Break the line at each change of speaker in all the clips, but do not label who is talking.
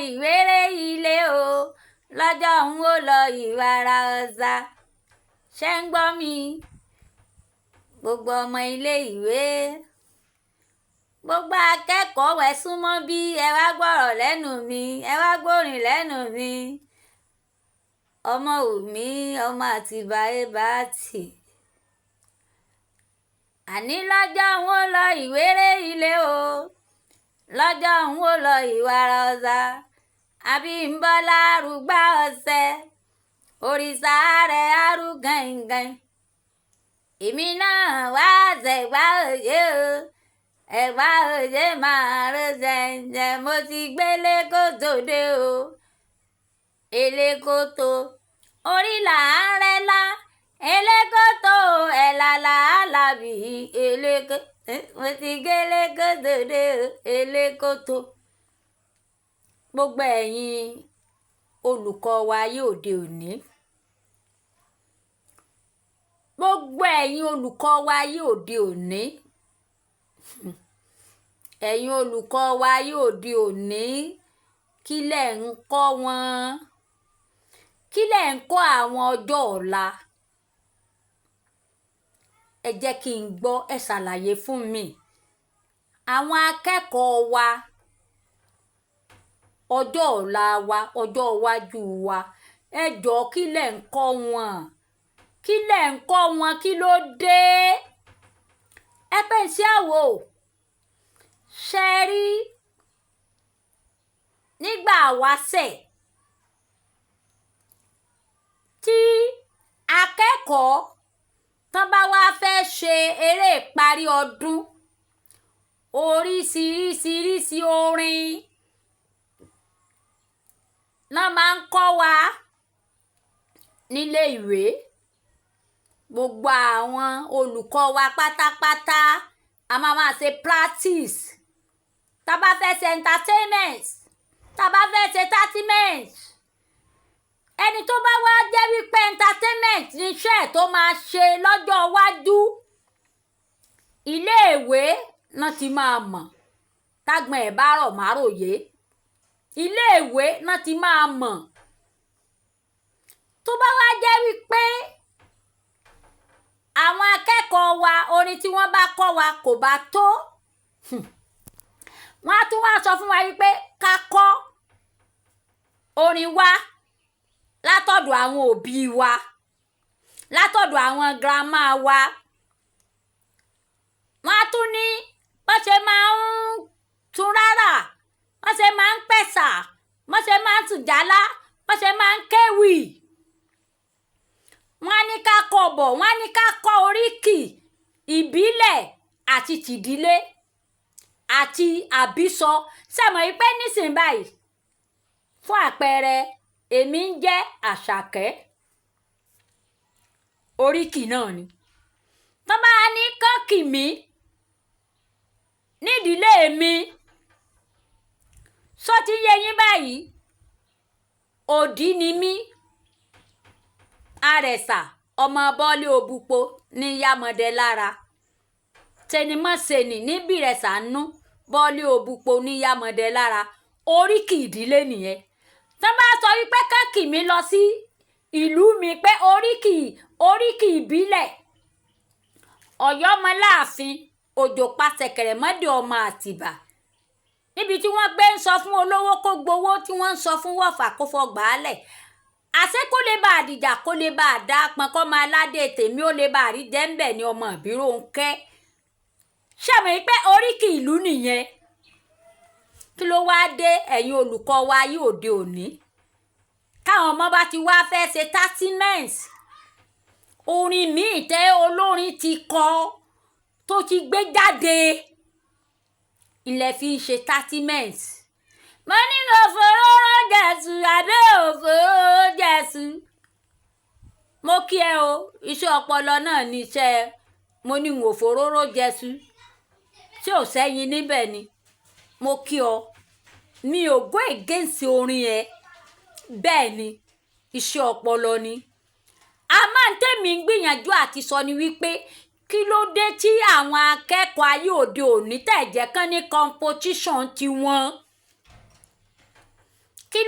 ìwéré ilé o lọ́jọ́ n ó lọ ìwàrà ọ̀sà ṣé ń gbọ́ mi gbogbo ọmọ ilé ìwé gbogbo akẹ́kọ̀ọ́ ẹ súnmọ́ bí ẹ wá gbọ́rọ̀ lẹ́nu mi ẹ wá gbórin lẹ́nu mi ọmọ Wùmí ọmọ Àtìbà Ebàtì àní lọ́jọ́ n ó lọ ìwéré ilé o lọ́jọ́ n ó lọ ìwàrà ọ̀sà Abímbọ́lá arúgbá ọ̀sẹ̀ òrìṣà rẹ̀ arú gàngàn èmi náà wá ṣẹ̀gbá òye o ẹ̀gbá òye máa ro jẹ̀ǹjẹ̀ mo ti gbélé kótó dé o elékótó orí là ń rẹ́lá elékótó ẹ̀là là á làbí elékótó mo ti gbélé kótó dé o elékótó. Gbogbo ẹ̀yin olùkọ́ wa ayé òde òní gbogbo ẹ̀yin olùkọ́ wa ayé òde òní ẹ̀yin olùkọ́ wa ayé òde òní kí lẹ̀ ń kọ́ wọn kí lẹ̀ ń kọ́ àwọn ọjọ́ ọ̀la ẹ jẹ́ kí n gbọ́ ẹ ṣàlàyé fún mi àwọn akẹ́kọ̀ọ́ wa ọjọ́ ọ̀la wa ọjọ́ iwájú wa ẹ jọ̀ọ́ kí lẹ̀ ń kọ́ wọn kí lẹ̀ ń kọ́ wọn kí ló dé ẹ pẹ́ sí àwò ṣe rí nígbà wáṣẹ̀ tí akẹ́kọ̀ọ́ tán bá wá fẹ́ ṣe eré ìparí ọdún oríṣiríṣi orin náà máa ń kọ́ wa nílé ìwé gbogbo àwọn olùkọ́ wa pátápátá a máa ṣe practice tá bá fẹ́ ṣe entertainment tá bá fẹ́ ṣe entertainment ẹni tó bá wá jẹ́ wípé entertainment níṣẹ́ tó máa ṣe lọ́jọ́ iwájú iléèwé náà ti máa mọ̀ tágbọ̀n ẹ̀ bá rọ̀ máròyé iléèwé náà ti máa mọ̀ tó bá wá jẹ́ wípé àwọn akẹ́kọ̀ọ́ wa orin tí wọ́n bá kọ́ wa kò bá tó wọ́n á tún wá sọ fún wa wípé ká kọ́ orin wa látọ̀dọ̀ àwọn òbí wa látọ̀dọ̀ àwọn girama wa wọ́n á tún ní wọ́n ṣe máa ń tún rárá wọ́n ṣe máa ń pẹ̀sà wọ́n ṣe máa ń tùjálá wọ́n ṣe máa ń kéwì wọ́n á ní ká kọ́ bọ̀ wọ́n á ní ká kọ́ oríkì ìbílẹ̀ àti tìdílé àti àbísọ sẹ́mọ̀ yìí pé nísìnyí báyìí fún àpẹẹrẹ èmi ń jẹ́ Àṣàkẹ́ oríkì náà ni tó bá ní kọ́kì mi nídìílé mi sọ ti yé yín báyìí òdì ni mí Àrẹ̀sà ọmọ bọ́lé òbúpo ní yámọdé lára tẹnimọ́sẹ̀nì níbi rẹ̀ sànú bọ́lé òbúpo ní yámọdé lára oríkì ìdílé nìyẹn tó bá sọ wípé kọ́kì mi lọ sí ìlú mi pé oríkì ìbílẹ̀ Ọ̀yọ́mọláàfin òjò pàṣẹkẹrẹ mọ́dé ọmọ Àtìbà níbi tí wọ́n gbé ń sọ fún olówó kó gbowó tí wọ́n ń sọ fún wọ̀fà kó fọgbàálẹ̀ àṣé kó lè bá àdìjà kó lè bá àdá pọn kọ́ máa ládé tèmi ó lè bá àrí jẹ́ńbẹ̀ ni ọmọ ìbírò ń kẹ́ ṣàmì pé oríkì ìlú nìyẹn kí ló wáá dé ẹ̀yin olùkọ́ wa ayé òde òní káwọn ọmọ bá ti wá fẹ́ ṣe entertainment orin míì tẹ́ olórin ti kọ tó ti gbé jáde ilẹ̀ fi ṣe entertainment mo ní òfòróró jẹ̀sù àbí òfòróró jẹ̀sù mo kí ẹ o iṣẹ́ ọpọlọ náà ní iṣẹ́ mo ní òfòróró jẹ̀sù tí ò sẹ́yìn níbẹ̀ ni mo kí ọ mi ò go against orin ẹ bẹ́ẹ̀ ni iṣẹ́ ọpọlọ ni a máa ń tẹ̀mí gbìyànjú àti sọ ni wípé kí ló dé tí àwọn akẹ́kọ̀ọ́ ayé òde òní tẹ̀ jẹ́ kán ní competition tiwọn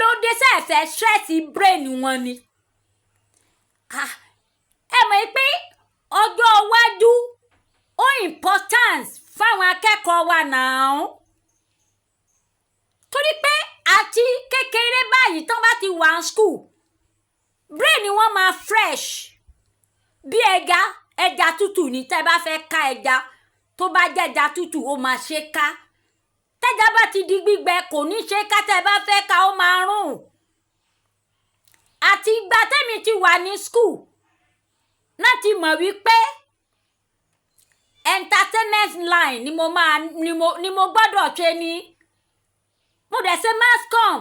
ló dé sẹ́ẹ̀fẹ́ stress brain wọn ni ẹ mọ̀ pé ọjọ́ iwájú ó important fáwọn akẹ́kọ̀ọ́ wa náà torí pé àti kékeré báyìí tán bá ti wà ní school brain wọn máa fresh bí ẹja tútù ní tẹ́ bá fẹ́ ká ẹja tó bá jẹ́ ẹja tútù ó máa ṣe ká tẹ́ja bá ti di gbígbẹ kò ní ṣe ká tẹ́ bá fẹ́ ká ó máa rùn àti ìgbà tẹ́mi ti wà ní school náà ti mọ̀ wípé entertainment line ni mo gbọ́dọ̀ ṣe ni mo dẹ̀ ṣe mass com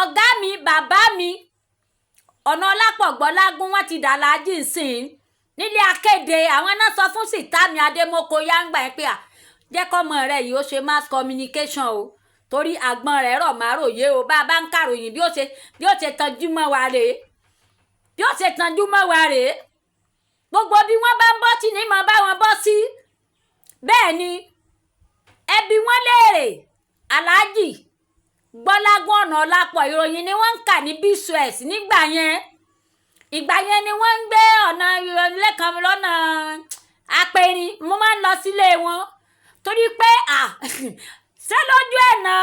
ọ̀gá mi bàbá mi ọ̀nà ọlápọ̀gbọ́lágún wọ́n ti dà láàjì sìn nílé akéde àwọn náà sọ fún Sìtámi Adémọ́kọ yáǹgbà yẹn pé jẹ́ kọ́mọ rẹ̀ yìí ó ṣe mass communication o torí àgbọn rẹ̀ rọ̀ máa ròyé o bá a bá ń kàròyìn bí ó ṣe tanjú mọ́ wa rèé gbogbo bí wọ́n bá ń bọ́ sí ni mo bá wọn bọ́ sí bẹ́ẹ̀ ni ẹbí wọn léèrè aláàjì Gbọ́lágún ọ̀nà ọlápọ̀ ìròyìn ni wọ́n ń kà ní bcs nígbà yẹn ni wọ́n ń gbé ọ̀nà lẹ́kan lọ́nà apẹ̀rin mo máa ń lọ sílé wọn torí pé ṣé lójú ẹ̀nà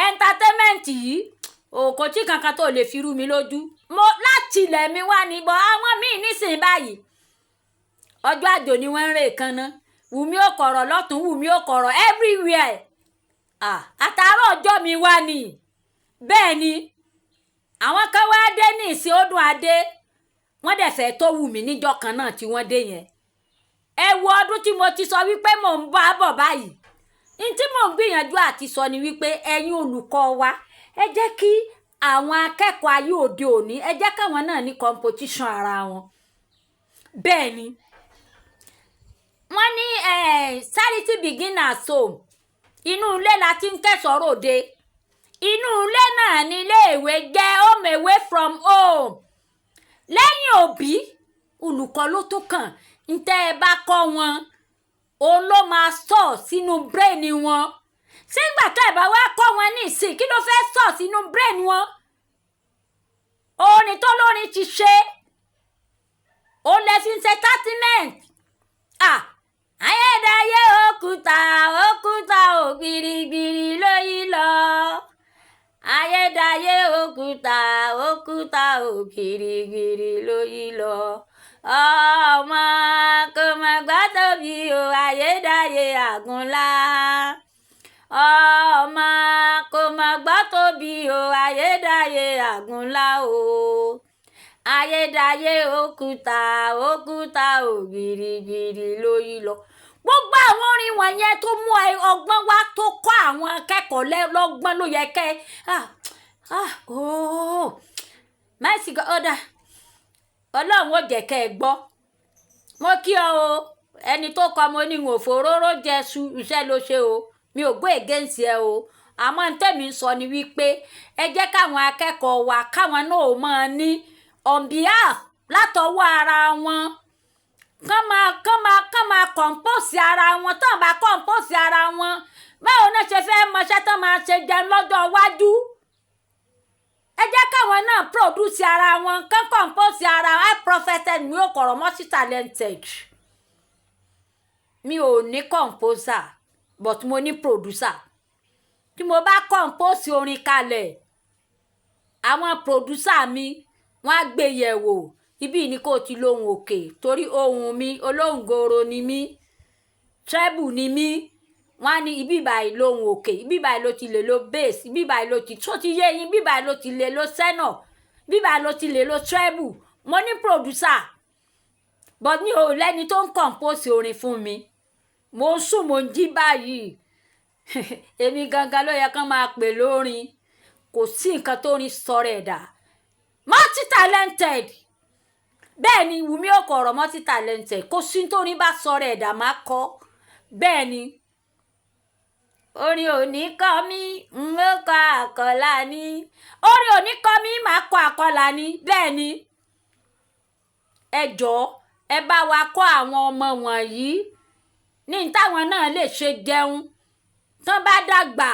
entertainment yìí kò tí kankan tó lè fi rú mi lójú mo láti ilẹ̀ mi wá níbọ̀ àwọn míì nísìnyí báyìí ọjọ́ àjò ni wọ́n ń rè kan ná Wùmí ò kọ̀rọ̀ lọ́tún Wùmí ò kọ̀rọ̀ everywhere àtàárọ̀ ọjọ́ mi wá ni bẹ́ẹ̀ ni àwọn kan wá dé ní ìsìn ọdún adé wọ́n dẹ̀ fẹ́ tó Wùmí níjọ́ kan náà tí wọ́n dé yẹn ẹ wo ọdún tí mo ti sọ wípé mò ń bá bọ̀ báyìí ní tí mò ń gbìyànjú àti sọ ni wípé ẹ̀yin olùkọ́ wa ẹ jẹ́ kí àwọn akẹ́kọ̀ọ́ ayé òde òní ẹ jẹ́ káwọn náà ní competition ara wọn bẹ́ẹ̀ ni wọ́n ní charity begin at home inú ilé la ti ń kẹ́sọ̀ọ́ ròde inú ilé náà ní iléèwé jẹ́ home away from home lẹ́yìn òbí olùkọ́ ló tó kàn ń tẹ́ ẹ bá kọ́ wọn òun ló máa sọ sínú brain wọn ṣé ìgbà tó ẹ bá wá kọ́ wọn ní ìsìn kí ló fẹ́ sọ sínú brain wọn orin tó lórin ti ṣe òun lè fi ṣe entertainment ayédáyé òkúta ògbìrìgbìrì lóyún lọ ayédáyé òkúta ògbìrìgbìrì lóyún lọ ọmọ kò má gbà tóbi o ayédáyé àgúnlá ọmọ kò má gbà tóbi o ayédáyé àgúnlá o ayédáyé òkúta ògbìrìgbìrì lóyún lọ gbogbo àwọn orin wọ̀nyẹn tó mú ọgbọ́n wá tó kọ́ àwọn akẹ́kọ̀ọ́ lọ́gbọ́n ló yẹ kẹ́ mẹ́sì ọ̀dà ọlọ́run ó jẹ́ kẹ́ ẹ gbọ́ mo kí ọ o ẹni tó kọ́ mo ní òfòróró jẹ́sù iṣẹ́ ló ṣe o mi ò gbé against ẹ o àmọ́ tèmi ń sọ ni wípé ẹ jẹ́ káwọn akẹ́kọ̀ọ́ wa káwọn náà ò máa ní on behalf látọwọ́ ara wọn kán máa compose ara wọn tán bá compose ara wọn báwo náà ṣe fẹ́ mọṣẹ́ tán máa ṣe jẹun lọ́jọ́ iwájú ẹ jẹ́ káwọn náà produce ara wọn kán compose ara wọn prophetess mi ò kọ̀rọ̀ multi talented mi ò ní composer but mo ní producer tí mo bá compose orin kalẹ̀ àwọn producer mi wọ́n á gbé yẹ̀wò ibi ni kò ti lóhùn òkè torí ohùn mi olóhùn goro ni mí treble ni mí wọ́n á ní ibi báyìí lóhùn òkè ibi báyìí ló ti lè lo bass ibi báyìí ló ti tó ti yé yín ibi báyìí ló ti lè lo tenor ibi báyìí ló ti lè lo treble mo ní producer but mi ò lẹ́ni tó ń compose orin fún mi mo ń sùn mo ń jí báyìí èmi gangan ló yẹ kán máa pè lórin kò sí nǹkan tó rin sọ̀rọ̀ ẹ̀dá multi talented bẹ́ẹ̀ ni Wùmí ò kọ̀rọ̀ multi talented kò sí tó rin bá sọ̀rọ̀ ẹ̀dá máa kọ́ bẹ́ẹ̀ ni orin òní kọ́ mi ń kọ àkọlà ni orin òní kọ́ mi máa kọ àkọlà ni bẹ́ẹ̀ ni ẹ jọ̀ọ́ ẹ bá wa kọ́ àwọn ọmọ wọ̀nyí ní táwọn náà lè ṣe jẹun tán bá dàgbà